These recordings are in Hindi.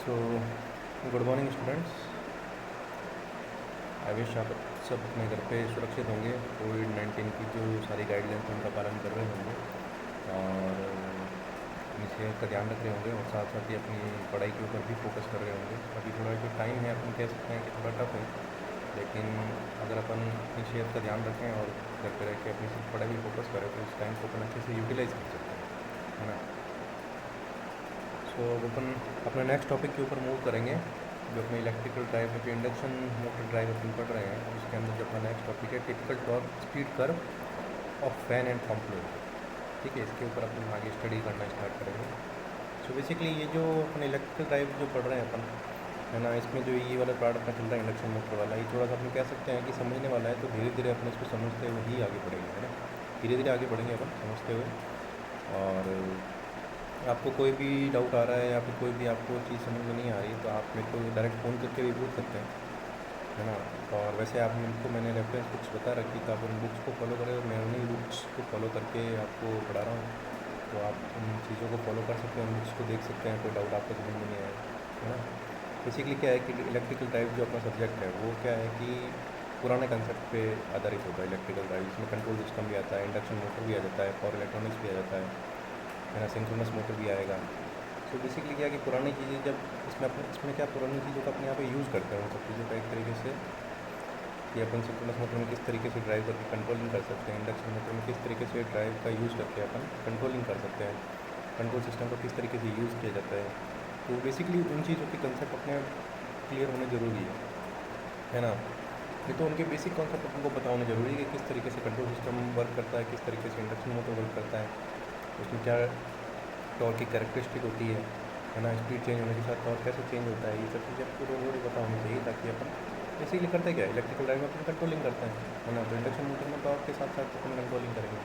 So good morning students. I wish आप सब अपने घर पे सुरक्षित होंगे, कोविड-19 की जो सारी गाइडलाइंस उनका पालन कर रहे होंगे और अपनी सेहत का ध्यान रख रहे होंगे और साथ साथ ही अपनी पढ़ाई के ऊपर भी फोकस कर रहे होंगे। अभी थोड़ा जो टाइम है अपन कह सकते हैं कि थोड़ा टफ है, लेकिन अगर अपन अपनी सेहत का ध्यान रखें और घर पे रह के अपनी सिर्फ पढ़ाई भी फोकस करें तो इस टाइम को अपन अच्छे से यूटिलाइज़ कर सकते हैं, है ना। सो अब अपन अपने नेक्स्ट टॉपिक के ऊपर मूव करेंगे, जो अपने इलेक्ट्रिकल ड्राइव जो इंडक्शन मोटर ड्राइव अपन पढ़ रहे हैं। उसके अंदर जो अपना नेक्स्ट टॉपिक है typical torque speed curve of fan and pump fluid. ठीक है, इसके ऊपर अपन आगे स्टडी करना स्टार्ट करेंगे। सो बेसिकली ये जो अपन इलेक्ट्रिकल ड्राइव जो पढ़ रहे हैं अपन, है ना, इसमें जो ये वाला पार्ट अपना चल रहा है इंडक्शन मोटर वाला, ये थोड़ा सा अपन कह सकते हैं कि समझने वाला है, तो धीरे धीरे अपन इसको समझते हुए ही आगे बढ़ेंगे, है ना। धीरे धीरे आगे बढ़ेंगे अपन समझते हुए। और आपको कोई भी डाउट आ रहा है या फिर कोई भी आपको चीज़ समझ में नहीं आ रही तो आप मेरे को डायरेक्ट फ़ोन करके भी पूछ सकते हैं, है ना। और वैसे आप मैंने रेफरेंस बुक्स बता रखी, तो आप उन बुक्स को फॉलो करें और मैं उन्हीं बुक्स को फॉलो करके आपको पढ़ा रहा हूँ, तो आप उन चीज़ों को फॉलो कर सकते हैं, उन बुक्स को देख सकते हैं, कोई डाउट आपको समझ में नहीं आए, है ना। बेसिकली क्या है कि इलेक्ट्रिकल ड्राइव जो अपना सब्जेक्ट है वो क्या है कि पुराने कंसेप्ट पे आधारित होता है इलेक्ट्रिकल ड्राइव। इसमें कंट्रोल सिस्टम भी आता है, इंडक्शन मोटर भी आ जाता है, पावर इलेक्ट्रॉनिक्स भी आ जाता है ना, सिंक्रोनस मोटर भी आएगा। सो बेसिकली क्या है कि पुरानी चीज़ें जब इसमें क्या पुरानी चीज़ों का अपने यहाँ पे यूज़ करते हैं, उन सब चीज़ों का एक तरीके से कि अपन सिंक्रोनस मोटर में किस तरीके से ड्राइव करके कंट्रोलिंग कर सकते हैं, इंडक्शन मोटर में किस तरीके से ड्राइव का यूज़ करके अपन कंट्रोलिंग कर सकते हैं, कंट्रोल सिस्टम को किस तरीके से यूज़ किया जाता है। तो बेसिकली उन चीज़ों के कंसेप्ट अपने क्लियर होने ज़रूरी है ना। नहीं तो उनके बेसिक कॉन्सेप्ट अपन को पता होना ज़रूरी है कि किस तरीके से कंट्रोल सिस्टम वर्क करता है, किस तरीके से इंडक्शन मोटर वर्क करता है, उसमें क्या टॉर्क की कैरेक्टरिस्टिक होती है ना, स्पीड चेंज होने के साथ टॉर्क कैसे चेंज होता है, ये सब चीज़ें आपको थोड़ी पता होनी चाहिए, ताकि अपन बेसिकली करते क्या है इलेक्ट्रिकल ड्राइव में अपन कंट्रोलिंग करते हैं, है ना। तो इंडक्शन मोटर में टॉर्क के साथ साथ अपन कंट्रोलिंग करेंगे।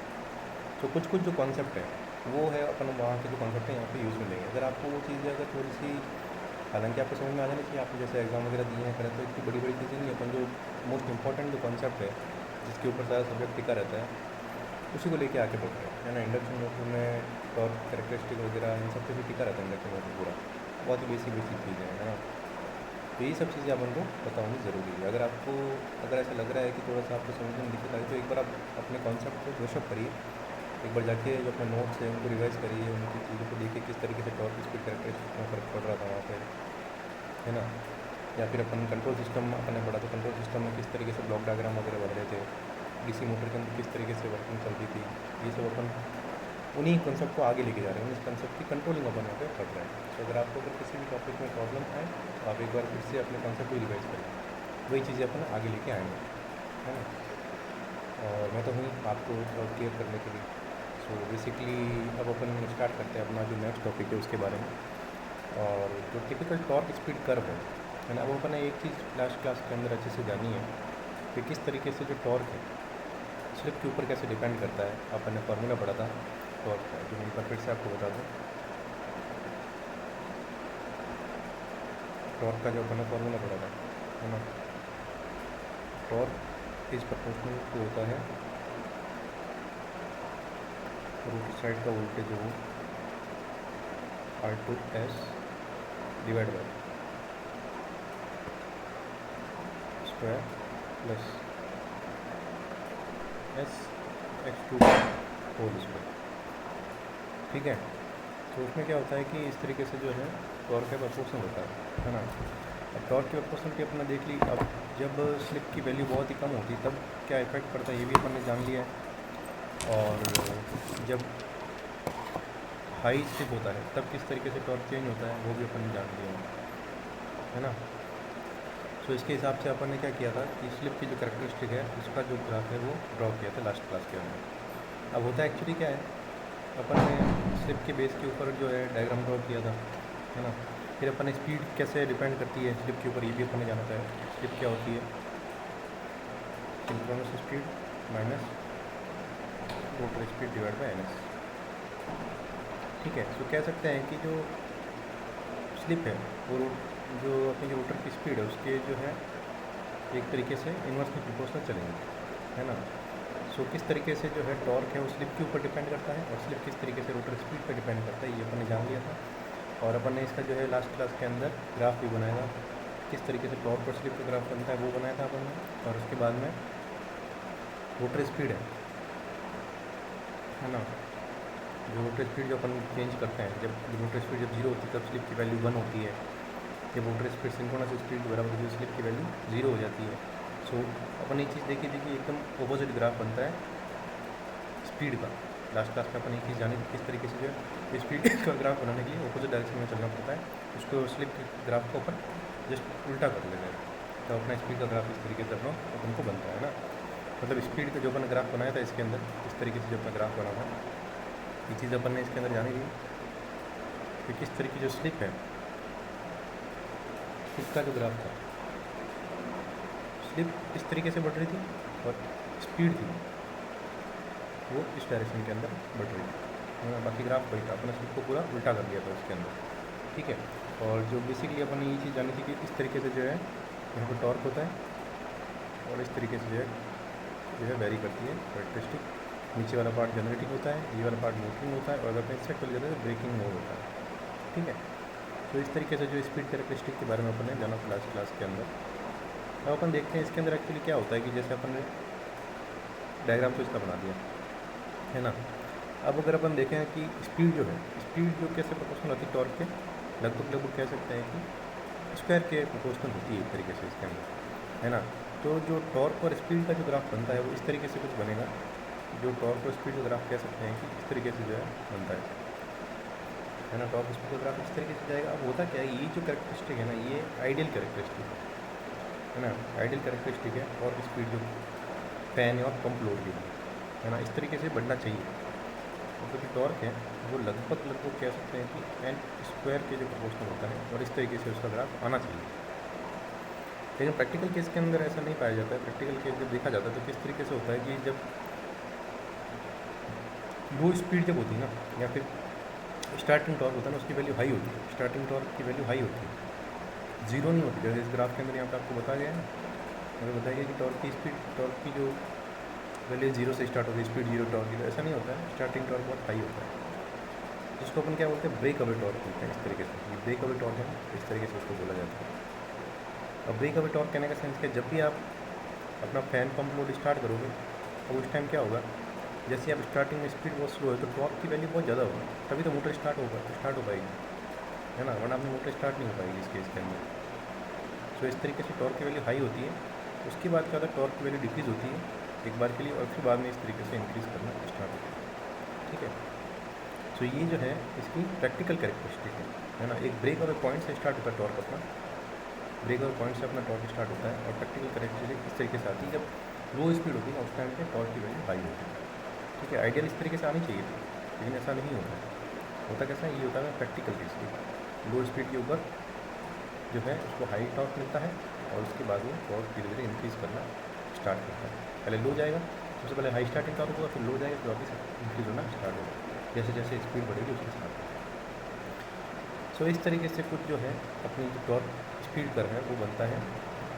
तो कुछ जो कॉन्सेप्ट है वो है अपन वहाँ के जो कॉन्सेप्ट है यहाँ पे यूज़ में लेंगे। अगर आपको वो चीज़ें अगर थोड़ी सी, हालांकि आपको समझ में आ जानी चाहिए, आपने जैसे एग्जाम वगैरह दिए हैं करें तो इतनी बड़ी बड़ी चीज़ें नहीं, अपन जो मोस्ट इंपॉर्टेंट जो कॉन्सेप्ट है जिसके ऊपर सारा सब्जेक्ट टिका रहता है उसी को लेके आके बढ़ रहे हैं, है ना। इंडक्शन मोटर में टॉर्क कैरेक्टरिस्टिक वगैरह इन सब पे भी टिका रहता है इंडक्शन मोटर पूरा, बहुत ही बेसिक चीज़ें हैं, है ना। तो यही सब चीज़ें अपन को पता होनी ज़रूरी है। अगर ऐसा लग रहा है कि थोड़ा सा आपको समझने में दिक्कत आई तो एक बार आप अपने कॉन्सेप्ट को ब्रशअप करिए, एक बार जाके जो अपने नोट्स हैं उनको रिवाइज़ करिए, उनकी चीज़ों को देखिए किस तरीके से टॉर्क स्पीड कैरेक्टरिस्टिक में फ़र्क पड़ रहा था वहाँ पर, है ना। या फिर अपन कंट्रोल सिस्टम अपने पढ़ा तो कंट्रोल सिस्टम में किस तरीके से ब्लॉक डायग्राम वगैरह बन रहे थे, डीसी मोटर के अंदर किस तरीके से वर्किंग चलती थी, ये सब अपन उन्हीं कंसेप्ट को आगे लेके जा रहे हैं, इस कंसेप्ट की कंट्रोलिंग अपन यहाँ पे पढ़ रहे हैं। तो अगर आपको अगर किसी भी टॉपिक में प्रॉब्लम आए तो आप एक बार फिर से अपने कंसेप्ट को रिवाइज करें, वही चीज़ें अपन आगे लेके आएंगे, है ना। और मैं तो हूँ आपको क्लियर करने के लिए। सो बेसिकली अब अपन स्टार्ट करते हैं अपना जो नेक्स्ट टॉपिक है उसके बारे में। और जो टिपिकल टॉर्क स्पीड कर्व है ना, वो अपन एक चीज़ लास्ट क्लास के अंदर अच्छे से जानी है कि किस तरीके से जो टॉर्क है स्लिप के ऊपर कैसे डिपेंड करता है। अपन ने फार्मूला पढ़ा था टॉर्क का, जो मैं एक बार फिर से आपको बता दूँ। टॉर्क का जो अपन ने फार्मूला पढ़ा था, है ना, टॉर्क इज प्रोपोर्शनल टू होता है रोटर साइड का वोल्टेज हो R2S divide by square plus SX2 whole square. ठीक है, तो उसमें क्या होता है कि इस तरीके से जो है टॉर्क का प्रोपोर्शनल होता है ना। अब टॉर्क की प्रोपोर्शनल की अपना देख ली। अब जब स्लिप की वैल्यू बहुत ही कम होती तब क्या इफेक्ट पड़ता है ये भी अपन ने जान लिया है, और जब हाई स्लिप होता है तब किस तरीके से टॉर्क चेंज होता है वो भी अपन ने जान लिया है ना। सो इसके हिसाब से अपन ने क्या किया था कि स्लिप की जो कैरेक्टरिस्टिक है उसका जो ग्राफ है वो ड्रॉ किया था लास्ट क्लास के अंदर। अब होता है एक्चुअली क्या है, अपन ने स्लिप के बेस के ऊपर जो है डायग्राम ड्रॉ किया था, है ना। फिर अपन स्पीड कैसे डिपेंड करती है स्लिप के ऊपर ये भी अपन ने जाना था। स्लिप क्या होती है, synchronous speed minus rotor speed divide by NS। ठीक है, तो कह सकते हैं कि जो स्लिप है वो जो अपनी जो रोटर की स्पीड है उसके जो है एक तरीके से इन्वर्सली प्रोपोर्शनल चलेंगे, है ना। सो किस तरीके से जो है टॉर्क है वो स्लिप के ऊपर डिपेंड करता है और स्लिप किस तरीके से रोटर स्पीड पर डिपेंड करता है ये अपन ने जान लिया था। और अपन ने इसका जो है लास्ट क्लास के अंदर ग्राफ भी बनाया था, किस तरीके से टॉर्क और स्लिप का ग्राफ बनता है वो बनाया था अपन ने। और उसके बाद में रोटर स्पीड है ना, जो रोटर स्पीड जो अपन चेंज करते हैं, जब रोटर स्पीड जब 0 होती है तब स्लिप की वैल्यू 1 होती है। जब रोटर स्पीड सिंक्रोनस स्पीड के बराबर होती है स्लिप की वैल्यू 0 हो जाती है। सो अपन ये चीज़ देखी थी कि एकदम ऑपोजिट ग्राफ बनता है स्पीड का। लास्ट क्लास में अपन एक चीज़ जानी थी किस तरीके से जो है स्पीड का ग्राफ बनाने के लिए ऑपोजिट डायरेक्शन में चलना पड़ता है, उसको स्लिप के ग्राफ को अपन जस्ट उल्टा कर लेते हैं, तो अपना स्पीड का ग्राफ इस तरीके से अपन को बनता है ना। मतलब स्पीड का जो अपन ग्राफ बनाया था इसके अंदर इस तरीके से जो अपना ग्राफ बना था, ये चीज़ अपन ने इसके अंदर जानी थी कि किस तरीके जो स्लिप है, स्लिप का जो ग्राफ था, स्लिप इस तरीके से बढ़ रही थी और स्पीड थी वो इस डायरेक्शन के अंदर बढ़ रही थी। बाकी ग्राफ वही था, अपने स्लिप को पूरा उल्टा कर दिया था उसके अंदर, ठीक है। और जो बेसिकली अपन ने ये चीज़ जानी थी कि इस तरीके से जो है यहाँ पर टॉर्क होता है और इस तरीके से जो है वेरी करती है कैरेक्टरिस्टिक। नीचे वाला पार्ट जनरेटिंग होता है, ये वाला पार्ट मोटरिंग होता है, और अगर इंस्ट्रक्ट कर जाता है तो ब्रेकिंग मोड होता है, ठीक है। तो इस तरीके से जो स्पीड कैरेक्टरिस्टिक के बारे में अपन ने जाना था लास्ट क्लास के अंदर। अब अपन देखते हैं इसके अंदर एक्चुअली क्या होता है कि जैसे अपन ने डायग्राम तो इसका बना दिया है ना। अब अगर अपन देखें कि स्पीड जो है, स्पीड जो कैसे प्रोपोर्शनल होती है टॉर्क के, लगभग कह सकते हैं कि स्क्वायर के प्रोपोर्शनल होती है एक तरीके से इसके अंदर, है ना। तो जो टॉर्क और स्पीड का जो ग्राफ बनता है वो इस तरीके से कुछ बनेगा, जो टॉर्क और स्पीड का ग्राफ कह सकते हैं कि इस तरीके से जो है बनता है ना। टॉर्क स्पीड का ग्राफ इस तरीके से जाएगा। अब होता क्या है, ये जो कैरेक्टरिस्टिक है ना, ये आइडियल कैरेक्टरिस्टिक है ना, आइडियल कैरेक्टरिस्टिक है। और स्पीड जो फैन और पंप लोड की है ना, इस तरीके से बढ़ना चाहिए। तो जो टॉर्क है वो लगभग कह सकते हैं कि एन स्क्वायर के जो प्रोपोर्शनल होता है, और इस तरीके से उसका ग्राफ आना चाहिए। लेकिन प्रैक्टिकल केस के अंदर ऐसा नहीं पाया जाता है। प्रैक्टिकल केस जब देखा जाता है तो किस तरीके से होता है कि जब लो स्पीड जब होती है ना, या फिर स्टार्टिंग टॉर्क होता है ना, उसकी वैल्यू हाई होती है, स्टार्टिंग टॉर्क की वैल्यू हाई होती है, जीरो नहीं होती। जैसे इस ग्राफ के अंदर यहाँ पर आपको बताया गया है ना, हमें बताया गया कि टॉर्क की स्पीड, टॉर्क की जो वैल्यू 0 से स्टार्ट होती है, स्पीड 0 टॉर्क की, तो ऐसा नहीं होता है। स्टार्टिंग टॉर्क बहुत हाई होता है, जिसको अपन क्या बोलते हैं, ब्रेक अवे टॉर्क बोलते हैं। इस तरीके से ये ब्रेक अवे टॉर्क है, इस तरीके से उसको बोला जाता है। अब ब्रेक अवे टॉर्क कहने का सेंस क्या, जब भी आप अपना फैन पंप लोड स्टार्ट करोगे तो उस टाइम क्या होगा, जैसे आप स्टार्टिंग में स्पीड बहुत स्लो है तो टॉर्क की वैल्यू बहुत ज़्यादा होगी, तभी तो मोटर स्टार्ट हो पाएगी, है ना, वरना अपनी मोटर स्टार्ट नहीं हो पाएगी इस केस के अंदर। सो इस तरीके से टॉर्क की वैल्यू हाई होती है। उसके बाद क्या होता है, टॉर्क की वैल्यू डिक्रीज़ होती है एक बार के लिए, और फिर बाद में इस तरीके से इंक्रीज़ करना स्टार्ट होता है, ठीक है। सो ये जो है इसकी प्रैक्टिकल कैरेक्टरिस्टिक है ना। एक ब्रेक अवे पॉइंट से स्टार्ट होता है टॉर्क, अपना ब्रेक अवे पॉइंट से अपना टॉर्क स्टार्ट होता है, और प्रैक्टिकल कैरेक्टरिस्टिक इस तरीके से आती है जब लो स्पीड होती है उस टाइम पे टॉर्क की वैल्यू हाई होती है, ठीक है। आइडियल इस तरीके से आनी चाहिए थी, लेकिन ऐसा नहीं होता है। होता कैसा है, ये होता है प्रैक्टिकल केस में, लो स्पीड के ऊपर जो है उसको हाई टॉर्क मिलता है, और उसके बाद वो टॉर्क धीरे धीरे इंक्रीज़ करना स्टार्ट करता है। पहले लो जाएगा, सबसे पहले हाई स्टार्टिंग टॉर्क होगा, फिर लो जाएगा, फिर वापस इंक्रीज़ होना स्टार्ट होगा, जैसे जैसे स्पीड बढ़ेगी उसके साथ। सो इस तरीके से कुछ जो है अपनी जो टॉर्क स्पीड कर है वो बनता है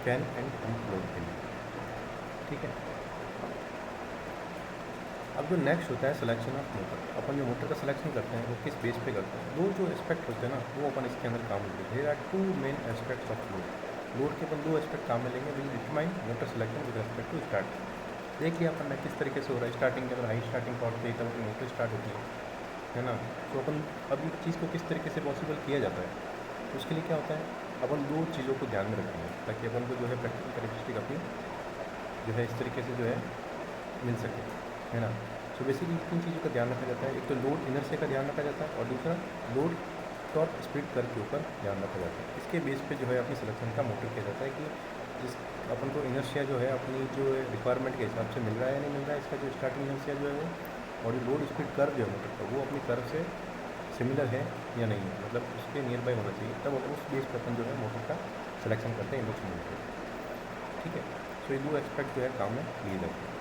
फैन एंड पंप लोड के लिए, ठीक है। अब जो नेक्स्ट होता है सिलेक्शन ऑफ मोटर। अपन जो मोटर का सिलेक्शन करते हैं वो किस बेस पे करते हैं, दो जो एस्पेक्ट होते हैं ना वो अपन इसके अंदर काम लेंगे। There are two main aspects of load. Load के अपन दो एस्पेक्ट काम में लेंगे, will determine motor selection with respect to start. देख लिया अपन ने किस तरीके से हो रहा है, स्टार्टिंग के अंदर हाई स्टार्टिंग टॉर्क पे तब अपनी मोटर स्टार्ट होती है ना। तो अपन अभी चीज़ को किस तरीके से पॉसिबल किया जाता है, तो उसके लिए क्या होता है, अपन दो चीज़ों को ध्यान में रखेंगे ताकि अपन को जो है प्रैक्टिकल कैरेक्टरिस्टिक अपनी जो है इस तरीके से जो है मिल सके, है ना। सो बेसिकली तीन चीज़ों का ध्यान रखा जाता है, एक तो लोड इनर्शिया का ध्यान रखा जाता है, और दूसरा लोड टॉर्क स्पीड कर्व के ऊपर ध्यान रखा जाता है। इसके बेस पे जो है अपनी सिलेक्शन का मोटर किया जाता है कि जिस अपन को इनर्शिया जो है अपनी जो रिक्वायरमेंट के हिसाब से मिल रहा है या नहीं मिल रहा है, इसका जो स्टार्टिंग इनर्शिया जो है वो, और जो लोड स्पीड कर्व जो है मोटर का वो अपनी कर्व से सिमिलर है या नहीं है, मतलब उसके नियर बाई होना चाहिए, तब अपन उस बेस पर अपन जो है मोटर का सिलेक्शन करते हैं इंडक्शन मोटर, ठीक है। सो ये दो एक्सपेक्ट जो है काम में लिए जाते हैं।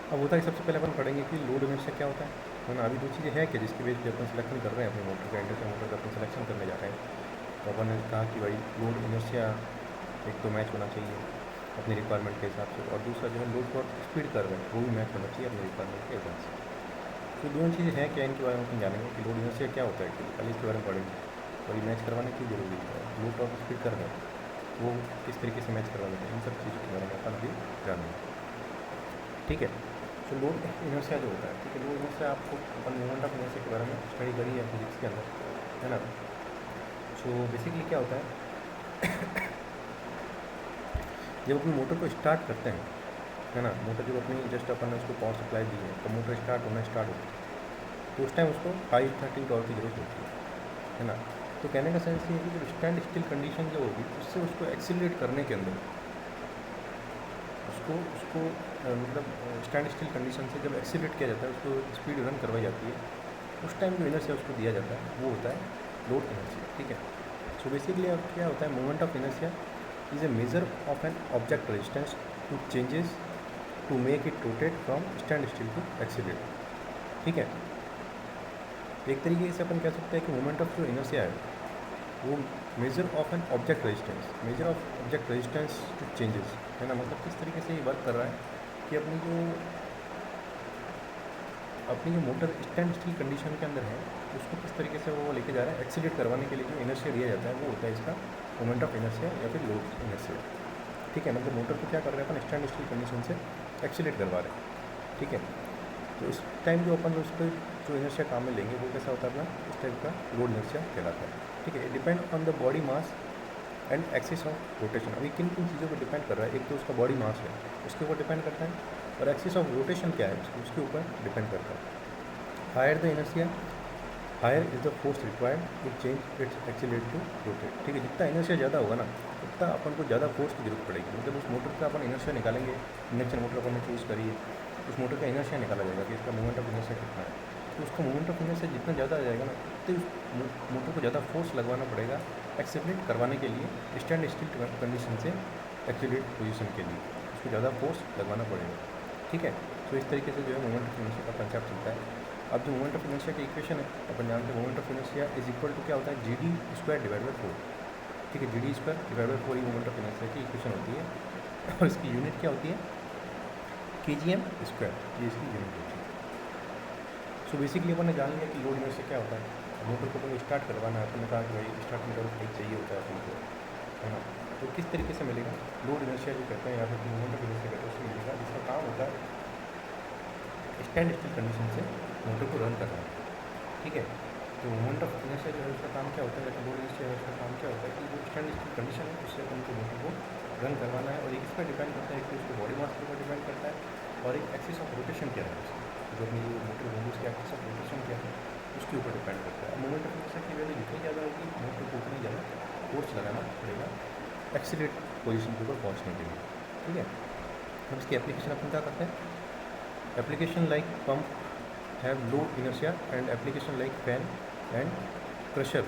अब होता है सबसे पहले अपन पढ़ेंगे कि लोड इनर्शिया क्या होता है ना। अभी दो चीज़ें हैं कि जिसकी बेस पे अपन सिलेक्शन कर रहे हैं अपने मोटर का, इंडक्शन मोटर का अपन सिलेक्शन करने जा रहे हैं। तो अपन ने कहा कि भाई लोड इनर्शिया एक तो मैच होना चाहिए अपनी रिक्वायरमेंट के हिसाब से, और दूसरा जो है लोड टॉर्क स्पीड कर्व है वो भी मैच होना चाहिए अपनी रिक्वायरमेंट के हिसाब से। तो दोनों चीज़ें हैं क्या, इनके बारे में अपन जानेंगे कि लोड इनर्शिया क्या होता है एक्चुअली, पहले इसके बारे में पढ़ेंगे। और ये मैच करवाना क्यों जरूरी है, लोड टॉर्क स्पीड कर रहे हैं वो किस तरीके से मैच करवा देते हैं, इन सब चीज़ों के बारे में अपन अभी जानेंगे। ठीक है, तो लोड इनर्शिया जो होता है, ठीक है, लोड इनर्शिया आपको अपन मोमेंट ऑफ इनर्शिया के बारे में स्टडी करी है फिजिक्स के अंदर, है ना। सो बेसिकली क्या होता है जब अपनी मोटर को स्टार्ट करते हैं, है ना, मोटर जब अपनी जस्ट अपन ने उसको पावर सप्लाई दी है तो मोटर स्टार्ट होना स्टार्ट होती है, तो उस टाइम उसको हाई स्टार्टिंग टॉर्क की जरूरत होती है ना। तो कहने का सेंस ये है कि जब स्टैंड स्टिल कंडीशन जो होगी उससे उसको एक्सीलरेट करने के अंदर उसको उसको मतलब स्टैंड स्टिल कंडीशन से जब एक्सीलरेट किया जाता है, उसको स्पीड रन करवाई जाती है, उस टाइम जो इनर्शिया उसको दिया जाता है वो होता है लोड इनर्शिया। ठीक है, सो बेसिकली अब क्या होता है, moment of inertia is a measure of an object resistance to changes to make it rotate from stand still to accelerate. ठीक है, एक तरीके से अपन कह सकते हैं कि मोमेंट ऑफ जो इनर्शिया है वो measure of an object resistance, measure of object resistance to changes, है ना। मतलब किस तरीके से ये वर्क कर रहा है कि अपनी जो मोटर स्टैंड स्टिल कंडीशन के अंदर है उसको किस तरीके से वो लेके जा रहा है, एक्सीलरेट करवाने के लिए जो इनर्शिया दिया जाता है वो होता है इसका मोमेंट ऑफ इनर्शिया या फिर लोड इनर्शिया। ठीक है, मतलब मोटर को क्या कर रहे हैं अपन, स्टैंड स्टिल कंडीशन से एक्सीलरेट करवा रहे हैं। ठीक है, तो इस टाइम जो अपन उस पर जो इनर्शिया काम में लेंगे वो कैसा होता है अपना, इस टाइप का लोड इनर्शिया कहलाता है। ठीक है, depend on the body mass and axis of rotation. अभी किन किन चीज़ों पर डिपेंड कर रहा है, एक तो उसका बॉडी मास है उसके ऊपर डिपेंड करता है, और एक्सिस ऑफ रोटेशन क्या है उसके ऊपर डिपेंड करता है। Higher the inertia higher is the force required to change its accelerate to rotate. ठीक है, जितना इनर्शिया ज़्यादा होगा ना उतना अपन को ज़्यादा फोर्स की जरूरत पड़ेगी। मतलब उस मोटर का अपन इनर्शिया निकालेंगे, इंडक्शन मोटर अपन ने चूज़ करी है, उस मोटर का इनर्शिया निकाला जाएगा कि इसका मोमेंट ऑफ इनर्शिया कितना है, तो उसका मोमेंट ऑफ इनर्शिया जितना ज़्यादा आ जाएगा ना उतने उस मोटर को ज़्यादा फोर्स लगवाना पड़ेगा एक्सीलरेट करवाने के लिए, स्टैंड स्टिल कंडीशन से एक्सीलरेट पोजीशन के लिए उसको ज़्यादा फोर्स लगवाना पड़ेगा। ठीक है, तो इस तरीके से जो है मोमेंट ऑफ इनर्शिया का कंसेप्ट चलता है। अब जो मोमेंट ऑफ इनर्शिया की इक्वेशन है अपन जानते हैं, moment of inertia is equal to क्या होता है, G D square divide by 4। ठीक है, G D square divide by 4 ही मोमेंट ऑफ इनर्शिया की इक्वेशन होती है, और इसकी यूनिट क्या होती है, के जी एम स्क्वायर, ये इसकी यूनिट होती है। सो बेसिकली अपन ने जान लिया कि लोड इनर्शिया क्या होता है। मोटर को अपन स्टार्ट करवाना है, अपन ने कहा कि भाई स्टार्टिंग टॉर्क एक चाहिए होता है अपन को, है ना। तो किस तरीके से मिलेगा, लोड इनर्शिया जो कहते हैं या फिर मोमेंट ऑफ इनर्शिया कहते हैं उससे मिलेगा, जिसका काम होता है स्टैंड स्टिल कंडीशन से मोटर को रन करना है। ठीक है, तो मोमेंट ऑफ इनर्शिया जो है उसका काम क्या होता है, जैसे लोड इनर्शिया उसका काम क्या होता है कि जो स्टैंड स्टिल कंडीशन है उससे अपन को मोटर को रन करवाना है, और एक इस पर डिपेंड करता है, एक तो उसके बॉडी मास के ऊपर डिपेंड करता है, और एक एक्सिस ऑफ रोटेशन क्या है उसकी, जो अपनी जो मोटर होगी उसकी एक्सिस ऑफ रोटेशन क्या है उसके ऊपर डिपेंड करता है। मोमेंट ऑफ इनर्शिया की वैल्यू जितनी ज़्यादा होगी मोटर को उतनी ज़्यादा फोर्स लगाना पड़ेगा एक्सीलरेट पोजीशन के ऊपर पहुँचने के लिए। ठीक है, अब इसकी एप्लीकेशन अपन क्या करते हैं, application like pump have low inertia and application like fan and crusher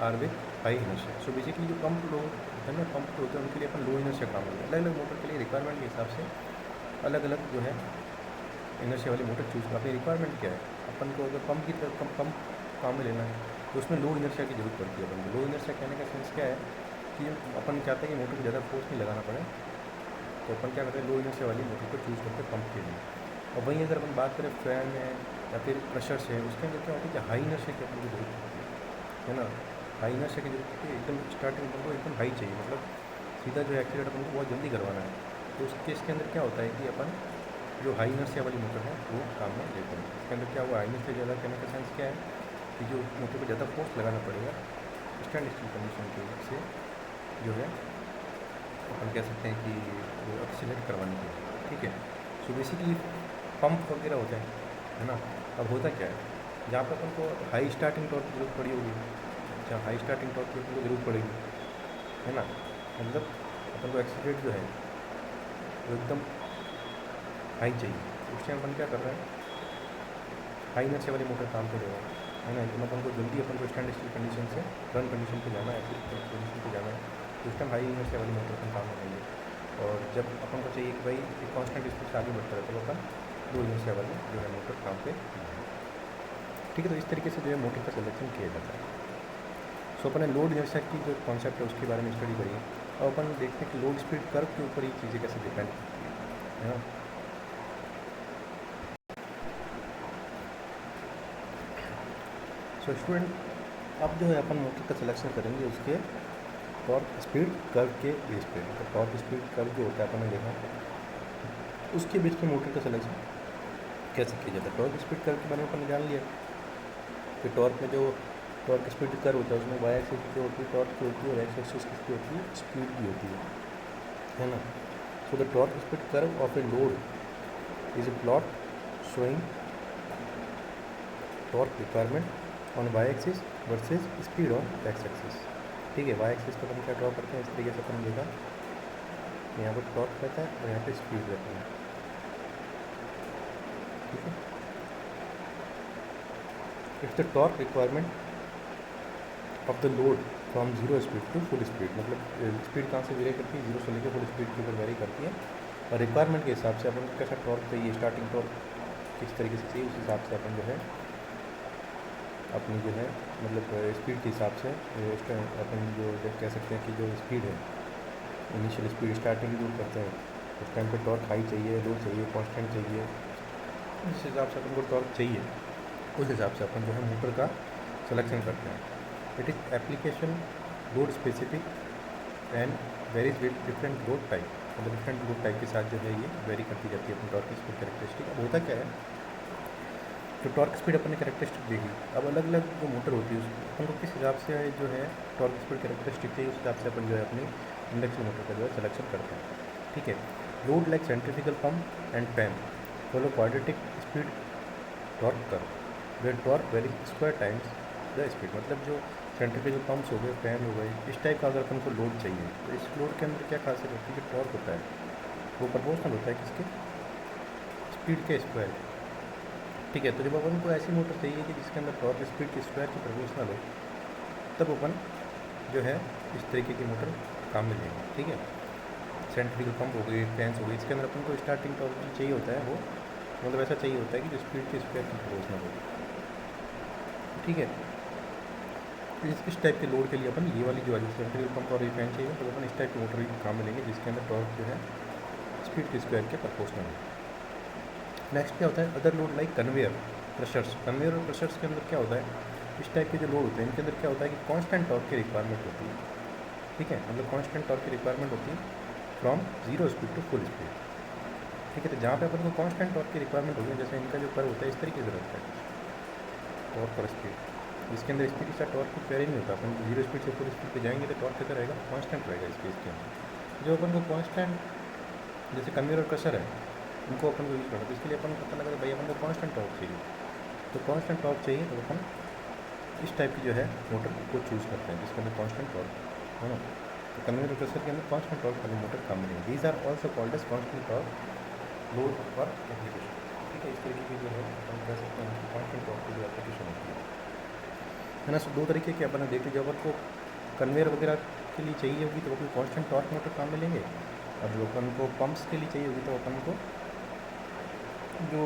are with high inertia. So basically जो पंप लोग है ना, पंप होते हैं उनके लिए अपन लो इनर्शिया काम करते हैं। अलग अलग मोटर के लिए रिक्वायरमेंट के हिसाब से अलग अलग जो है इनर्शिया वाली मोटर चूज़ कर, अपनी रिक्वायरमेंट क्या है। अपन को अगर पंप की तरफ पंप काम में लेना है तो उसमें लो इनर्शिया की जरूरत पड़ती है अपन को। लो इनर्शिया कहने का सेंस क्या है कि अपन चाहते हैं कि मोटर को ज़्यादा फोर्स नहीं लगाना पड़े, तो अपन क्या करते हैं, लो इनर्शिया वाली मोटर को चूज़ करते हैं पंप के लिए। और वहीं अगर अपन बात करें फैन है या फिर प्रेशर से, उसके अंदर क्या होता है कि हाई इनर्शिया की अपनी जरूरत होती है ना। हाई इनर्शिया की जरूरत होती है, एकदम स्टार्टिंग अपन को एकदम हाई चाहिए, मतलब सीधा जो एक्सीलरेट अपन को बहुत जल्दी करवाना है। तो उस केस के अंदर क्या होता है कि अपन जो हाई इनर्शिया वाली मोटर है वो काम में लेते हैं। इसके अंदर क्या हुआ, हाई इनर्शिया ज़्यादा कहने का सेंस क्या है कि जो मोटर को ज़्यादा फोर्स लगाना पड़ेगा स्टैंड स्टिल कंडीशन के से जो है अपन कह सकते हैं कि वो एक्सीलरेट करवाने के लिए। ठीक है, सो बेसिकली पंप वगैरह होते हैं, है ना। अब होता क्या है, जहाँ पर अपन को हाई स्टार्टिंग टॉर्क की जरूरत पड़ी होगी, जहाँ हाई स्टार्टिंग टॉर्क की अपन को जरूरत पड़ेगी, है ना, मतलब अपन को एक्सीलरेट जो है वो एकदम हाई चाहिए, उस टाइम अपन क्या कर रहे हैं, हाई इनर्शिया वाली मोटर काम करेगा, है ना। एकदम अपन को जल्दी अपन को स्टैंड स्टिल कंडीशन से रन कंडीशन पे जाना है, एक्सीलरेट पोजीशन पे जाना है, तो उस टाइम हाई इनर्शिया वाली मोटर अपन काम करेंगे। और जब अपन को चाहिए कि भाई एक कॉन्स्टेंट स्पीड से आगे बढ़ता रहता है तो अपन लो इनर्शिया वाली जो है मोटर काम पे। ठीक है, तो इस तरीके से जो है मोटर का सिलेक्शन किया जाता है। सो अपन ने लोड इनर्शिया की जो कॉन्सेप्ट है उसके बारे में स्टडी करी है। अब अपन देखते हैं कि लोड स्पीड कर्व के ऊपर ये चीज़ें कैसे डिपेंड करती है ना। सो स्टूडेंट अब जो है अपन मोटर का सिलेक्शन करेंगे उसके टॉर्क स्पीड कर्व के बेस पे। तो टॉर्क स्पीड कर्व जो होता है अपन ने देखा उसके बेस पे मोटर का सिलेक्शन कैसे किया जाता है। टॉर्क स्पीड कर्व के बारे में अपन ने जान लिया कि टॉर्क में जो टॉर्क स्पीड कर्व होता है उसमें वाई एक्सिस जो होती है टॉर्क की होती है और एक्स एक्सिस किसकी होती है, स्पीड की होती है ना। So the torque speed curve of a load is a plot showing torque requirement on Y axis versus speed on X axis. ठीक है, वाई एक्सिस पर अपन क्या ड्रॉ करते हैं, इस तरीके से अपन देखा यहाँ पर टॉर्क रहता है और यहाँ पे स्पीड रहती है। ठीक है, it's the torque requirement of the load from zero speed to full speed, मतलब स्पीड कहाँ से वेरी करती है, जीरो से लेकर फुल स्पीड के ऊपर वेरी करती है। और रिक्वायरमेंट के हिसाब से अपन को कैसा टॉर्क चाहिए, स्टार्टिंग टॉर्क किस तरीके से चाहिए, उस हिसाब से अपन जो है अपनी जो है मतलब स्पीड के हिसाब से अपन जो कह सकते हैं कि जो स्पीड है इनिशियल स्पीड स्टार्टिंग जो करते हैं उस टाइम पे टॉर्क हाई चाहिए, लो चाहिए, कांस्टेंट चाहिए, जिस हिसाब से अपन को टॉर्क चाहिए उस हिसाब से अपन जो है मोटर का सिलेक्शन करते हैं। It is application load specific and varies with different load type, मतलब डिफरेंट लोड टाइप के साथ जो है ये वेरी करती जाती है अपनी टॉर्क स्पीड कैरेक्टरिस्टिक। अब होता क्या है, जो टॉर्क स्पीड अपन ने कैरेक्टरिस्टिक देखी, अब अलग अलग जो मोटर होती है अपन को किस हिसाब से जो है टॉर्क स्पीड कैरेक्टरिस्टिक चाहिए उस हिसाब से अपन जो है अपनी इंडक्शन मोटर का जो है सिलेक्शन करते हैं। ठीक है, load like centrifugal pump and fan follow quadratic speed torque curve where torque vary square times the speed, मतलब जो सेंट्रीफ्यूगल पंप्स हो गए, फैन हो गए, इस टाइप का अगर अपन को लोड चाहिए तो इस लोड के अंदर क्या खासियत होती है, जो टॉर्क होता है वो प्रोपोर्शनल होता है किसके, स्पीड के स्क्वायर। ठीक है, तो जब अपन को ऐसी मोटर चाहिए कि जिसके अंदर टॉर्क स्पीड के स्क्वायर की प्रोपोर्शनल हो तब अपन जो है इस तरीके की मोटर काम में लेंगे। ठीक है, सेंट्रीफ्यूगल पंप हो गई, फैंस हो गई, इसके अंदर अपन को स्टार्टिंग टॉर्क जो चाहिए होता है वो मतलब ऐसा चाहिए होता है कि जो स्पीड के स्क्वायर की प्रोपोर्शनल हो। ठीक है, इस टाइप के लोड के लिए अपन ये वाली जो है सेंट्रीफ्यूगल पंप और ये फैन चाहिए तो अपन इस टाइप की मोटर काम में लेंगे जिसके अंदर टॉर्क जो है स्पीड के स्क्वायर के प्रोपोर्शनल है। नेक्स्ट क्या होता है, other load like conveyor crushers. Conveyor और क्रशर्स के अंदर क्या होता है, इस टाइप के जो लोड होते हैं इनके अंदर क्या होता है कि कांस्टेंट टॉर्क की रिक्वायरमेंट होती है। ठीक है, मतलब कांस्टेंट टॉर्क की रिक्वायरमेंट होती है from zero speed to full speed. ठीक है, तो जहाँ पे अपन को कांस्टेंट टॉर्क की रिक्वायरमेंट होगी, जैसे इनका जो कर्व होता है इस तरीके से रहता है टॉर्क पर स्पीड, इसके अंदर स्पीड के साथ टॉर्क कुछ वेरी नहीं होता। अपन जीरो स्पीड से फुल स्पीड पे जाएंगे तो टॉर्क कितना रहेगा, कांस्टेंट रहेगा स्पेस के अंदर। जो अपन को कांस्टेंट जैसे कन्वेयर और क्रशर है उनको अपन को यूज़ करना, तो इसके लिए अपन को पता लगा भाई अपन को कांस्टेंट टॉर्क चाहिए, तो कांस्टेंट टॉर्क चाहिए तो अपन इस टाइप की जो है मोटर को चूज़ करते हैं जिसके अंदर कांस्टेंट टॉर्क है ना। तो कन्वेयर और क्रशर के अंदर कांस्टेंट टॉर्क वाली मोटर काम में। These are also called as constant torque load for application. ठीक है, इस तरीके की जो है अपन कह सकते हैं कांस्टेंट टॉर्क की जो एप्लीकेशन होती है ना। सो दो तरीके के अपन देख लीजिए, जब अपन को कन्वेयर वगैरह के लिए चाहिए होगी तो अपन कांस्टेंट टॉर्क मोटर काम में लेंगे, और जो अपन को पंप्स के लिए चाहिए होगी तो अपन को जो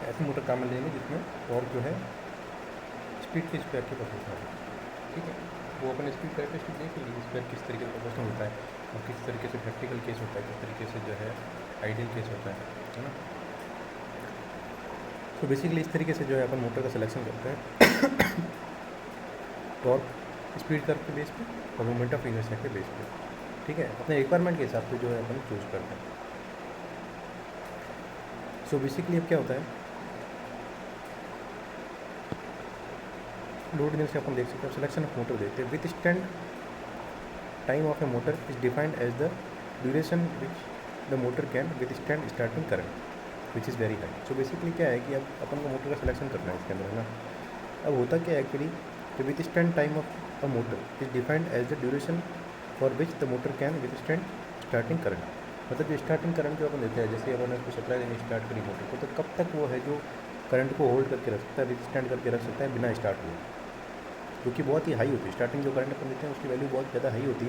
ऐसी मोटर काम में लेंगे जिसमें टॉर्क जो है स्पीड के स्क्वायर के प्रोपोर्शनल है। ठीक है, वो अपन स्पीड कैरेक्टरिस्टिक देख लीजिए स्क्वायर किस तरीके से प्रोपोर्शनल होता है और किस तरीके से प्रैक्टिकल केस होता है, किस तरीके से जो है आइडियल केस होता है ना। तो बेसिकली इस तरीके से जो है अपन मोटर का सिलेक्शन करते हैं टॉर्क स्पीड कर्व के बेस पे और मोमेंट ऑफ इनर्शिया के बेस पे। ठीक है, अपने रिक्वायरमेंट के हिसाब से जो है अपन चूज़ करते हैं। सो बेसिकली अब क्या होता है, लोड से अपन देख सकते हैं सिलेक्शन ऑफ मोटर देखते हैं। Withstand time of a motor is defined as the duration which the motor can withstand starting current which is very high. So basically क्या है कि अब अपन को मोटर का सिलेक्शन करना है इसके अंदर है ना। अब होता क्या है एक्चुअली, तो withstand time of a motor is defined as the duration for which the motor can withstand starting current, मतलब जो स्टार्टिंग करंट जो अपन देते हैं, जैसे अपन उसको सप्लाई देने स्टार्ट करी मोटर को, तो कब तक वो है जो करंट को होल्ड करके रख सकता है, विथ स्टैंड करके रख सकता है बिना स्टार्ट हुए, जो कि बहुत ही हाई होती है। स्टार्टिंग जो करंट अपन देते हैं उसकी वैल्यू बहुत ज़्यादा हाई होती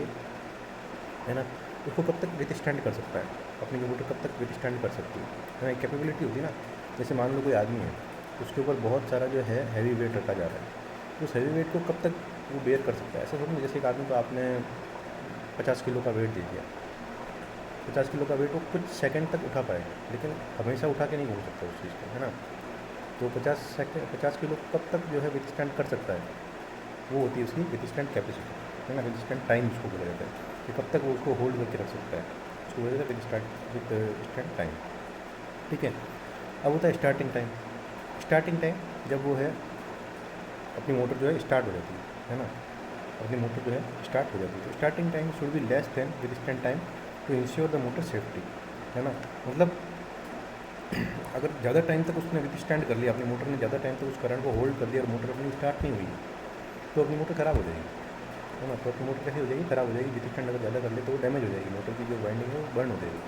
है ना। उसको कब तक विथ स्टैंड कर सकता है, अपनी जो मोटर कब तक विथ स्टैंड कर सकती है ना, कैपेबिलिटी होती है ना। जैसे मान लो कोई आदमी है, उसके ऊपर बहुत सारा जो है हैवी वेट रखा जा रहा है, तो उस हैवी वेट को कब तक वो बेयर कर सकता है। ऐसा थोड़ा, जैसे एक आदमी को आपने 50 किलो का वेट दे दिया, 50 किलो का वेट वो कुछ सेकंड तक उठा पाएगा, लेकिन हमेशा उठा के नहीं घूम सकता उस चीज़ को, है ना। तो 50 किलो कब तक जो है विथस्टैंड कर सकता है, वो होती है उसकी विथस्टैंड कैपेसिटी, है ना। विथस्टैंड टाइम उसको बोला जाता है कि कब तक वो उसको होल्ड करके रख सकता है, उसको बोला जाता है विथस्टैंड टाइम। ठीक है। अब होता है स्टार्टिंग टाइम। स्टार्टिंग टाइम जब वो है अपनी मोटर जो है स्टार्ट हो जाती है ना, अपनी मोटर जो है स्टार्ट हो जाती है, तो starting time should be less than withstand time to ensure the motor safety, है ना। मतलब अगर ज़्यादा टाइम तक उसने विथस्टैंड कर लिया, अपनी मोटर ने ज़्यादा टाइम तक उस करंट को होल्ड कर लिया और मोटर अपनी स्टार्ट नहीं हुई, तो अपनी मोटर ख़राब हो जाएगी, है ना। तो अपनी मोटर कैसे हो जाएगी, ख़राब हो जाएगी। विथस्टैंड अगर ज़्यादा कर ले तो वो डैमेज हो जाएगी, मोटर की जो वाइंडिंग है वो बर्न हो जाएगी।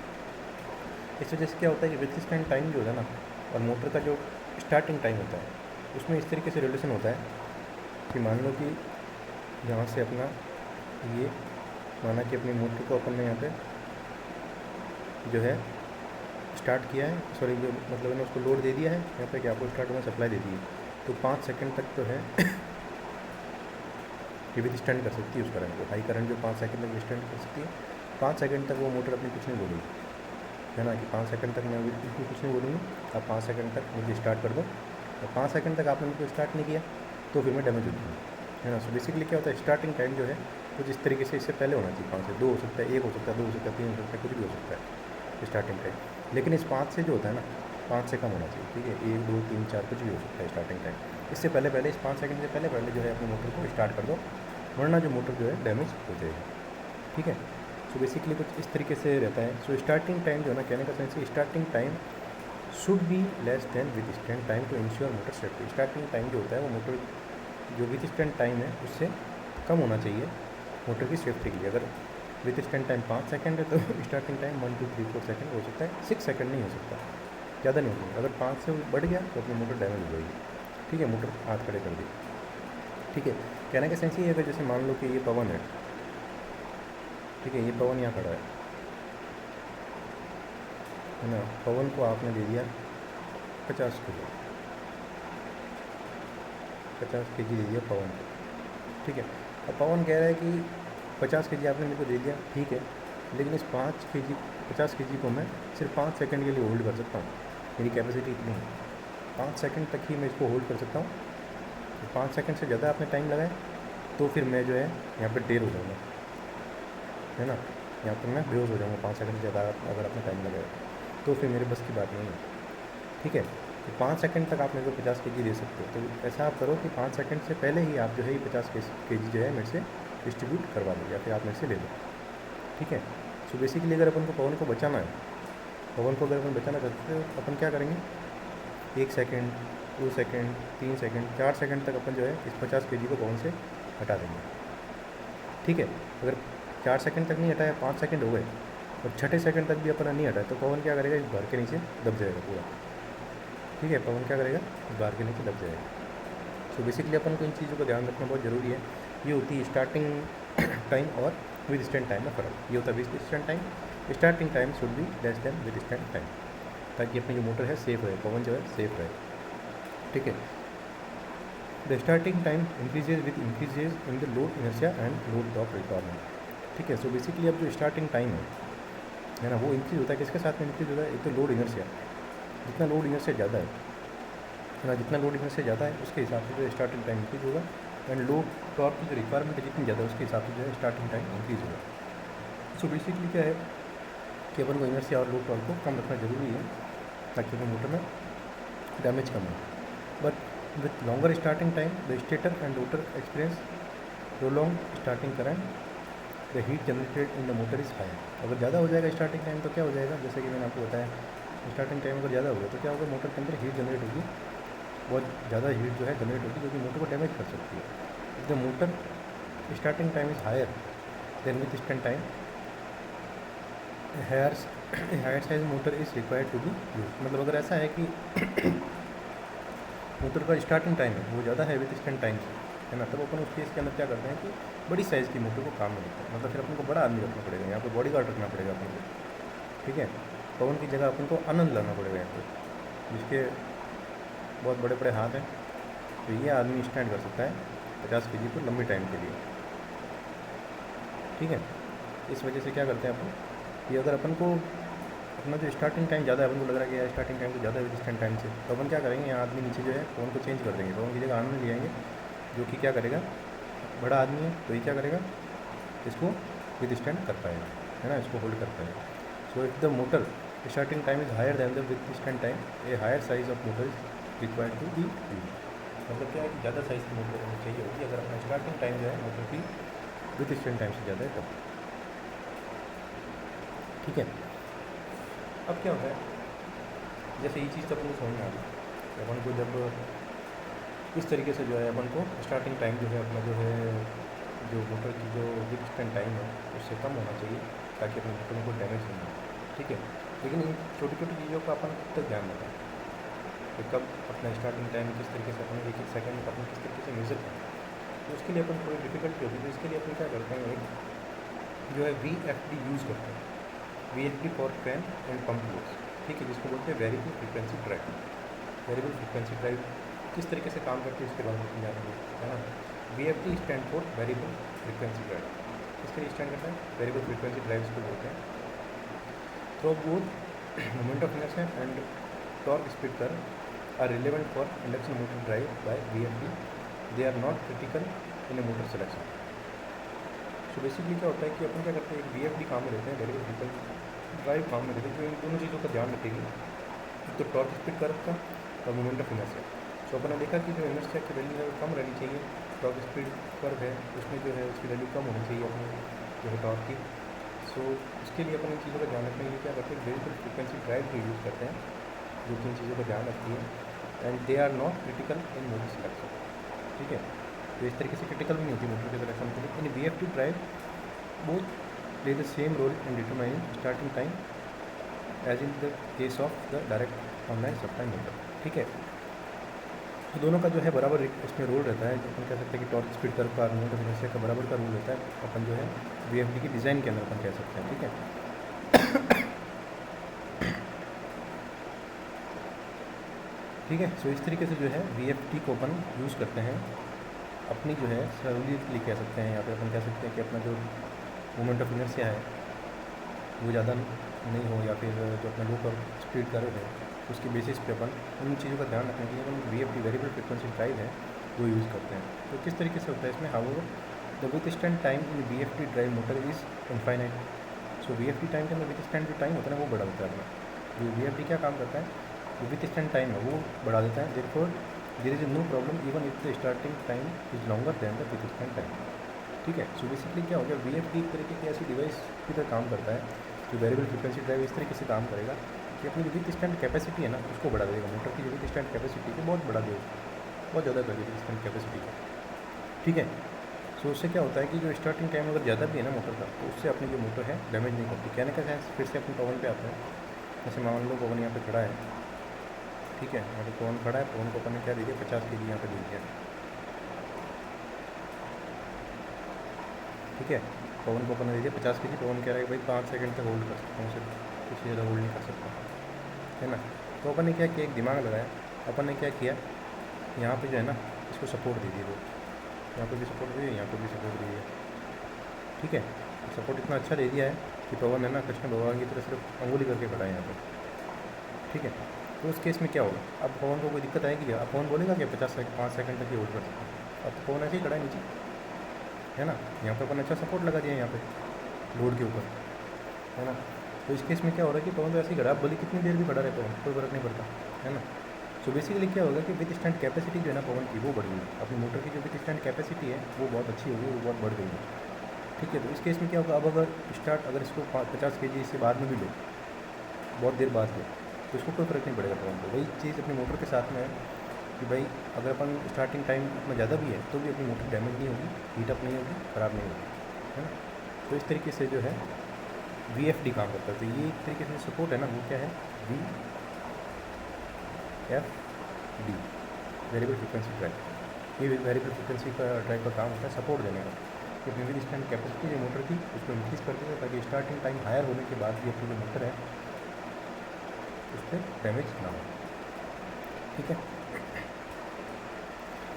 इस वजह से क्या होता है कि विथस्टैंड टाइम जो होता है ना और मोटर का जो स्टार्टिंग टाइम होता है, उसमें इस तरीके से रिलेशन होता है कि मान लो कि यहाँ से अपना ये माना कि अपनी मोटर को अपन ने यहाँ पे जो है स्टार्ट किया है, सॉरी जो मतलब मैंने उसको लोड दे दिया है यहाँ पे कि आपको स्टार्ट होना सप्लाई दे दी है, तो 5 सेकंड तक तो है ये विथस्टैंड कर सकती है उस करंट को, हाई करंट जो 5 सेकंड तक विथस्टैंड कर सकती है। 5 सेकंड तक वो मोटर अपनी कुछ नहीं बोलेगी, है ना, कि 5 सेकंड तक मैं बिल्कुल कुछ नहीं बोलूँगी, आप 5 सेकंड तक मुझे स्टार्ट कर दो, और 5 सेकंड तक आपने मुझको स्टार्ट नहीं किया तो फिर मैं डैमेज हो जाऊँगी, है ना। सो बेसिकली क्या होता है, स्टार्टिंग टाइम जो है कुछ इस तरीके से इससे पहले होना चाहिए, 5 से 2 हो सकता है, 1 हो सकता है, 2 हो सकता है, 3 हो सकता है, कुछ भी हो सकता है स्टार्टिंग टाइम। लेकिन इस 5 से जो होता है ना, 5 से कम होना चाहिए, ठीक है। 1 2 3 4 कुछ भी हो सकता है स्टार्टिंग टाइम। इससे पहले इस 5 सेकंड से पहले जो है अपनी मोटर को स्टार्ट कर दो, वरना जो मोटर जो है डैमेज हो जाएगी, ठीक है। सो बेसिकली कुछ इस तरीके से रहता है। सो स्टार्टिंग टाइम जो है ना, कहने का सेंस है starting time should be less than withstand time to ensure motor safety. Starting time जो होता है वो मोटर जो विथस्टैंड टाइम है उससे कम होना चाहिए मोटर की सेफ्टी के लिए। अगर विथस्टैंड टाइम 5 सेकंड है तो स्टार्टिंग टाइम 1 2 3 4 सेकंड हो सकता है, 6 सेकंड नहीं हो सकता, ज़्यादा नहीं होगा। अगर 5 से बढ़ गया तो अपनी मोटर डैमेज हो जाएगी, ठीक है। मोटर हाथ खड़े कर दी, ठीक है। कहने का सेंस ये है, अगर जैसे मान लो कि ये पवन है, ठीक है, ये पवन यहाँ खड़ा है ना, पवन को आपने दे दिया 50 किलो, 50 केजी दे दिया पवन को, ठीक है। अब पवन कह रहा है कि 50 केजी आपने मेरे को दे दिया, ठीक है, लेकिन इस 50 केजी को मैं सिर्फ 5 सेकंड के लिए होल्ड कर सकता हूँ, मेरी कैपेसिटी इतनी है, 5 सेकंड तक ही मैं इसको होल्ड कर सकता हूँ। तो 5 सेकंड से ज़्यादा आपने टाइम लगाया तो फिर मैं जो है यहाँ पर देर हो जाऊँगा, है ना, यहाँ पर मैं बेहोश हो जाऊँगा 5 सेकंड से ज़्यादा अगर आपने टाइम लगाया तो फिर मेरे बस की बात नहीं है, ठीक है। तो 5 सेकंड तक आप मेरे को 50 केजी दे सकते हो, तो ऐसा आप करो कि 5 सेकंड से पहले ही आप जो है ये 50 केजी जो है मेरे से डिस्ट्रीब्यूट करवा लो या फिर आप मेरे से ले लो, ठीक है। सो बेसिकली अगर अपन को पवन को बचाना है, पवन को अगर अपन बचाना चाहते हैं तो अपन क्या करेंगे, 1 सेकंड 2 सेकंड 3 सेकंड 4 सेकंड तक अपन जो है इस 50 केजी को पवन से हटा देंगे, ठीक है। अगर 4 सेकंड तक नहीं हटाया, 5 सेकंड हो गए और छठे सेकंड तक भी अपन नहीं हटाया तो पवन क्या करेगा, इस बार के नीचे दब जाएगा पूरा, ठीक है। पवन क्या करेगा, इस बार के नीचे दब जाएगा। सो बेसिकली अपन को इन चीज़ों का ध्यान रखना बहुत ज़रूरी है। ये होती है स्टार्टिंग टाइम और विथस्टैंड टाइम में फ़र्क। ये होता है withstand time, starting time should be less than withstand time, ताकि अपनी जो मोटर है सेफ रहे, पवन जो है सेफ रहे, ठीक है। The starting time increases with increases in the load inertia and load top requirement, ठीक है। सो बेसिकली अब जो स्टार्टिंग टाइम है ना, वो इंक्रीज होता है, किसके साथ में इंक्रीज होता है, एक तो लोड इनर्शिया, जितना लोड इनर्शिया ज़्यादा है ना, जितना लोड इनर्शिया ज़्यादा है उसके हिसाब से जो स्टार्टिंग टाइम इंक्रीज होगा, एंड लोड टॉर्क की जो रिक्वायरमेंट है जितनी ज़्यादा है उसके हिसाब से जो है स्टार्टिंग टाइम इंक्रीज होगा। सो बेसिकली क्या है कि अपन को इनर्शिया और लोड टॉर्क को कम रखना ज़रूरी है ताकि अपने मोटर में डैमेज कम हो। But with longer starting time the stator and rotor experience prolong starting current, the heat generated in the motor is high. अगर ज़्यादा हो जाएगा स्टार्टिंग टाइम तो क्या हो जाएगा, जैसे कि मैंने आपको बताया, स्टार्टिंग टाइम अगर ज़्यादा होगा तो क्या होगा, मोटर के अंदर हीट जनरेट होगी, बहुत ज़्यादा हीट जो है जनरेट होगी जो कि मोटर को डैमेज कर सकती है। The motor starting time is higher than withstand time, higher size motor is required to be use. मतलब अगर ऐसा है कि मोटर का स्टार्टिंग टाइम है वो ज़्यादा है विथस्टैंड टाइम से, है ना, तब अपन उस केस के अंदर क्या करते हैं कि बड़ी साइज़ की मोटर को काम में रखते हैं। मतलब फिर अपन को बड़ा आदमी रखना पड़ेगा, यहाँ पर बॉडी गार्ड रखना पड़ेगा अपन को, ठीक है। पवन की जगह अपन को आनंद लाना पड़ेगा यहाँ पर, जिसके बहुत बड़े बड़े हाथ हैं, तो ये आदमी स्टैंड कर सकता है 50 केजी को लंबे टाइम के लिए, ठीक है। इस वजह से क्या करते हैं अपन कि अगर अपन को अपना जो स्टार्टिंग टाइम ज़्यादा है, अपन को लग रहा है कि यार स्टार्टिंग टाइम तो ज़्यादा है डिस्टेंट टाइम से, तो अपन क्या करेंगे, यहाँ आदमी नीचे जो है फ़ोन को चेंज कर देंगे, फ़ोन की जगह आदमी ले आएंगे जो कि क्या करेगा, बड़ा आदमी है तो ये क्या करेगा, इसको विद स्टैंड कर पाएगा, है ना, इसको होल्ड कर पाएगा। So if the motor starting time is higher than the withstand time, a higher size of motor is required to be use. मतलब क्या है कि ज़्यादा साइज़ की मोटर होनी चाहिए होगी अगर अपना स्टार्टिंग टाइम जो है मोटर की विद स्टैंड टाइम से ज़्यादा है तब। ठीक है, अब क्या होता है, जैसे ये चीज़ तो अपन को समझ में आ गई, अपन को जब इस तरीके से जो है अपन को स्टार्टिंग टाइम जो है अपना जो है जो मोटर की जो विद स्टैंड टाइम है उससे कम होना चाहिए ताकि अपने मोटर में कोई डैमेज नहीं हो। ठीक है, लेकिन इन छोटी छोटी चीज़ों का अपन कब तक ध्यान रखें कि कब अपना स्टार्टिंग टाइम किस तरीके से अपन एक एक सेकंड का अपन किस तरीके से मेजर करें, तो उसके लिए अपन थोड़ी डिफिकल्टी होगी। तो इसके लिए अपन क्या करते हैं, एक जो है VFD यूज़ करते हैं, VFD for fan and pump loads. ठीक है, जिसको बोलते हैं variable frequency drive. Variable frequency drive किस तरीके से काम करती है उसके बारे में जानेंगे, है ना। VFD stand for variable frequency drive, किसके लिए स्टैंड करता है, वेरिएबल फ्रीक्वेंसी ड्राइव्स को बोलते हैं। Through both moment of inertia and torque speed curve are relevant for induction motor drive by VFD, they are not critical in a motor selection. So basically क्या होता है कि अपन क्या करते हैं, एक VFD काम में लेते हैं, वेरिएबल फ्रीक्वेंसी ड्राइव काम में लेते हैं, जो इन दोनों चीज़ों का ध्यान रखेगी, एक तो टॉर्क स्पीड कर्व का और मोमेंट ऑफ इनर्शिया। सो अपन ने देखा कि जो इनर्शिया की वैल्यू है वो कम रहनी चाहिए, टॉर्क स्पीड कर्व है उसमें जो है उसकी वैल्यू कम होनी चाहिए अपनी जो है टॉर्क की। सो उसके लिए अपन इन चीज़ों का ध्यान रखने के लिए क्या करते हैं, वेरिएबल फ्रीक्वेंसी ड्राइव को यूज़ करते हैं जो कि इन चीज़ों का ध्यान रखती है and they are not critical in motor selection. ठीक है, तो इस तरीके से क्रिटिकल भी नहीं होती मोटर के सिलेक्शन के लिए। In VFD drive both play the same role in determining starting time as in the case of the direct online supply motor. ठीक है, तो दोनों का जो है बराबर इसमें रोल रहता है, जो अपन कह सकते हैं कि टॉर्क स्पीड कर्व का मोमेंट ऑफ इनर्शिया का बराबर का रोल रहता है, अपन जो है VFD की डिज़ाइन के अंदर अपन कह सकते हैं। ठीक है, ठीक है। सो इस तरीके से जो है VFD को अपन यूज़ करते हैं अपनी जो है सहूलियत के लिए कह सकते हैं, या फिर अपन कह सकते हैं कि अपना जो मोमेंट ऑफ इनर्शिया है वो ज़्यादा नहीं हो, या फिर जो अपना लो पर स्पीड कर्व है उसकी बेसिस पे अपन उन चीज़ों का ध्यान रखने के लिए अपन VFD वेरिएबल फ्रीक्वेंसी ड्राइव है वो यूज़ करते हैं। तो किस तरीके से होता है इसमें, however the withstand time in VFD drive motor is infinite. So VFD time के अंदर विथ स्टैंड जो टाइम होता है ना वो बढ़ा देता है अपना, जो VFD क्या काम करता है, जो विथ स्टैंड टाइम है वो बढ़ा देता है। Therefore there is no problem even if the starting time is longer than the withstand time. ठीक है, सो बेसिकली क्या हो गया, VFD एक तरीके की ऐसी डिवाइस की तरह काम करता है जो वेरिएबल फ्रीक्वेंसी ड्राइव इस तरीके से काम करेगा कि अपनी जो विथ स्टैंड कैपेसिटी है ना उसको बढ़ा देगा, मोटर की जो विथ स्टैंड कैपेसिटी है बहुत बढ़ा देगा, बहुत ज़्यादा कर देगी स्टैंड कैपेसिटी को। ठीक है, सो उससे क्या होता है कि जो स्टार्टिंग टाइम अगर ज़्यादा भी है ना मोटर का, तो उससे अपनी जो मोटर है डैमेज नहीं करती। कहने का सेंस फिर से अपने पवन पे आता है, जैसे मान लो पवन यहाँ पे खड़ा है, ठीक है, यहाँ पे पवन खड़ा है, पवन को अपन ने क्या दे दिया, 50 kg यहाँ पे दे दिया। ठीक है, पवन को अपन ने दे दिया 50 kg, पवन कह रहा है कि भाई 5 सेकंड तक होल्ड कर सकता हूँ, सिर्फ कुछ ज़्यादा होल्ड नहीं कर सकता, है ना। तो अपन ने क्या किया, एक दिमाग लगाया, अपन ने क्या किया, यहाँ पे जो है ना इसको सपोर्ट दे दिए, यहाँ पर भी सपोर्ट दिए, यहाँ पर भी सपोर्ट दिए। ठीक है, सपोर्ट इतना अच्छा दे दिया है कि पवन है ना कृष्ण भगवान की तरह सिर्फ अंगुली करके खड़ा है यहाँ पर। ठीक है, तो उस केस में क्या होगा, अब पवन को कोई दिक्कत आएगी क्या, अब पवन बोलेगा कि 5 सेकंड तक ही होल्ड कर सकता है। अब तो पवन ऐसे ही खड़ा है नीचे, है ना, यहाँ पर अपन अच्छा सपोर्ट लगा दिया यहाँ पे रोड के ऊपर, है ना। तो इस केस में क्या हो रहा है कि पवन तो ऐसे ही खड़ा, अब भले कितनी देर भी खड़ा रहे पवन, कोई फर्क नहीं पड़ता, है ना। सो बेसिकली क्या होगा कि विथ स्टैंड कैपेसिटी जो है ना पवन की वो बढ़ गई, अपनी मोटर की जो विथ स्टैंड कैपेसिटी है वो बहुत अच्छी होगी, वो बहुत बढ़ गई है। ठीक है, तो इस केस में क्या होगा, अब अगर स्टार्ट अगर इसको 50 kg से बाद में भी लो, बहुत देर बाद लो, तो इसको कोई फ़र्क नहीं पड़ेगा पवन को। वही चीज़ अपनी मोटर के साथ में है कि भाई अगर अपन स्टार्टिंग टाइम अपना ज़्यादा भी है तो भी अपनी मोटर डैमेज नहीं होगी, हीट अप नहीं होगी, ख़राब नहीं होगी, है ना। तो इस तरीके से जो है VFD काम करता है। तो ये एक तरीके से सपोर्ट है ना, वो क्या है, VFD वेरिएबल फ्रीक्वेंसी ड्राइव। ये वेरिएबल फ्रीक्वेंसी का ड्राइव का काम होता है सपोर्ट देने का, कि अपनी विद स्टैंड कैपेसिटी जो मोटर की उसको इंक्रीज़ कर देगा ताकि स्टार्टिंग टाइम हायर होने के बाद भी अपनी जो मोटर है उस पर डैमेज ना हो। ठीक है,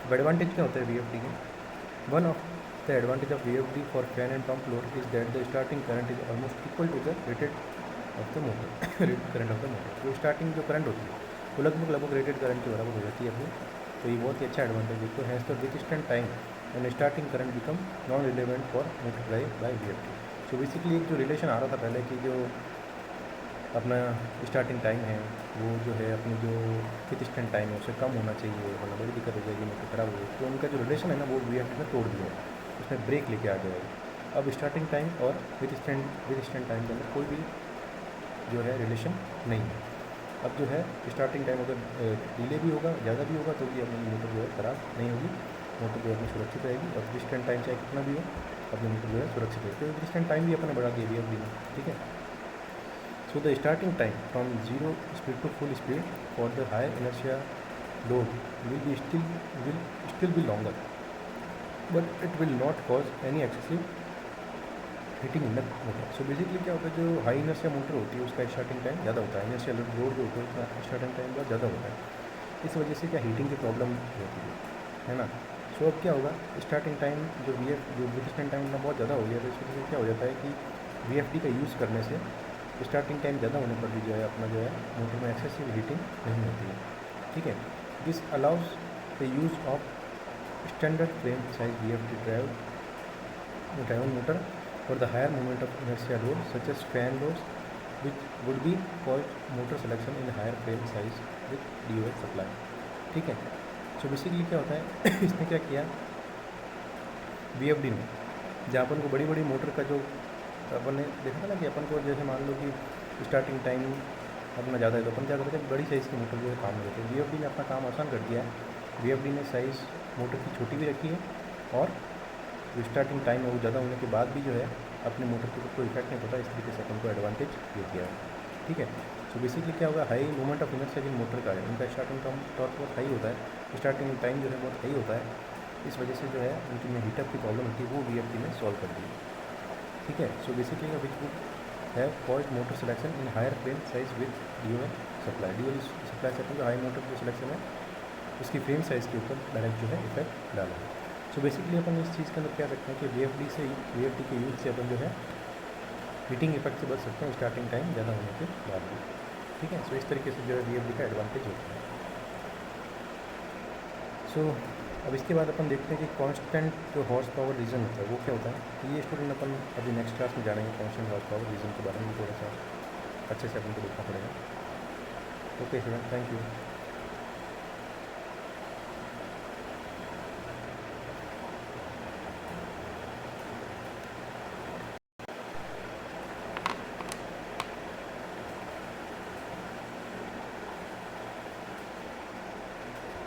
अब एडवांटेज क्या होता है VFD के, one of the advantage of VFD for fan and pump load is that the starting current is almost equal to the rated of the motor rated current of the motor. जो स्टार्टिंग जो करंट होती है वो लगभग रेटेड करंट के बराबर हो जाती है अपनी। तो ये बहुत ही अच्छा एडवांटेज है। तो has the withstand time and starting current become non relevant for motor drive by VFD। So basically एक जो रिलेशन आ रहा था पहले कि जो अपना स्टार्टिंग टाइम है वो जो है अपनी जो विथस्टैंड टाइम है उससे कम होना चाहिए, वरना बड़ी दिक्कत हो जाएगी, मोटर खराब हो जाएगी। तो उनका जो रिलेशन है ना वो VFD ने तोड़ दिया है, उसमें ब्रेक लेके आ गया है। अब स्टार्टिंग टाइम और विथस्टैंड टाइम के अंदर कोई भी जो है रिलेशन नहीं है। अब जो है स्टार्टिंग टाइम अगर डिले भी होगा, ज़्यादा भी होगा, तो भी अपनी मोटर जो है ख़राब नहीं होगी, मोटर जो है अपनी सुरक्षित रहेगी। और विथस्टैंड टाइम चाहे कितना भी हो अपनी मोटर जो है सुरक्षित रहेगी। तो विथस्टैंड टाइम भी अपने बढ़ा दिया VFD में, ठीक है। So the starting time from zero speed to full speed for the high inertia load will still be longer, but it will not cause any excessive heating in the motor. So basically क्या होता है, जो हाई इनर्शिया मोटर होती है उसका स्टार्टिंग टाइम ज़्यादा होता है, इनर्शिया लोड जो होता है उसका स्टार्टिंग टाइम बहुत ज़्यादा होता है। इस वजह से क्या हीटिंग की प्रॉब्लम होती है ना। सो अब क्या होगा, स्टार्टिंग टाइम जो विथस्टैंड टाइम बहुत ज़्यादा हो गया, तो इस वजह से क्या हो जाता है कि VFD का यूज़ करने से स्टार्टिंग टाइम ज़्यादा होने पर भी जो है अपना जो है मोटर में एक्सेसिव हीटिंग नहीं होती है, ठीक है। This allows the use of standard frame size VFD driven motor for the higher moment of inertia load such as fan loads which would be called motor selection in higher frame size with DOH supply, ठीक है। सो बेसिकली क्या होता है इसने क्या किया VFD ने, जहाँ अपन को बड़ी बड़ी मोटर का जो अपन ने देखा था ना कि अपन को जैसे मान लो कि स्टार्टिंग टाइम अपना ज़्यादा है तो अपन क्या करते हैं बड़ी साइज़ की मोटर जो है काम लेते हैं। VFD ने अपना काम आसान कर दिया है। VFD ने साइज़ मोटर की छोटी भी रखी है और जो स्टार्टिंग टाइम है वो ज़्यादा होने के बाद भी जो है अपने मोटर के ऊपर कोई इफेक्ट नहीं पड़ता। इस तरीके से अपन को एडवांटेज दे दिया है, ठीक है। सो बेसिकली क्या होगा, हाई मोमेंट ऑफ इनर्शिया जिन मोटर का है उनका स्टार्टिंग टॉर्क बहुत हाई होता है, स्टार्टिंग टाइम जो है बहुत हाई होता है। इस वजह से जो है उनकी में हीटअप की प्रॉब्लम होती है वो VFD ने सॉल्व कर दी है, ठीक है। So basically which would have caused motor selection in higher frame size with DOH supply. DOH supply से अपन जो हाई मोटर जो सिलेक्शन है उसकी फ्रेम साइज़ के ऊपर डायरेक्ट जो है इफेक्ट डाला है। सो बेसिकली अपन इस चीज़ के अंदर क्या सकते हैं कि VFD के यूज़ से अपन जो है हीटिंग इफेक्ट से बच सकते हैं स्टार्टिंग टाइम ज़्यादा होने के बाद भी, ठीक है। सो इस तरीके से जो है VFD का एडवांटेज होता है। सो अब इसके बाद अपन देखते हैं कि कांस्टेंट जो हॉर्स पावर रीजन होता है वो क्या होता है। तो ये स्टूडेंट अपन अभी नेक्स्ट क्लास में जानेंगे कांस्टेंट हॉर्स पावर रीजन के बारे में थोड़ा सा अच्छे से अपन को देखना पड़ेगा। Okay student, thank you.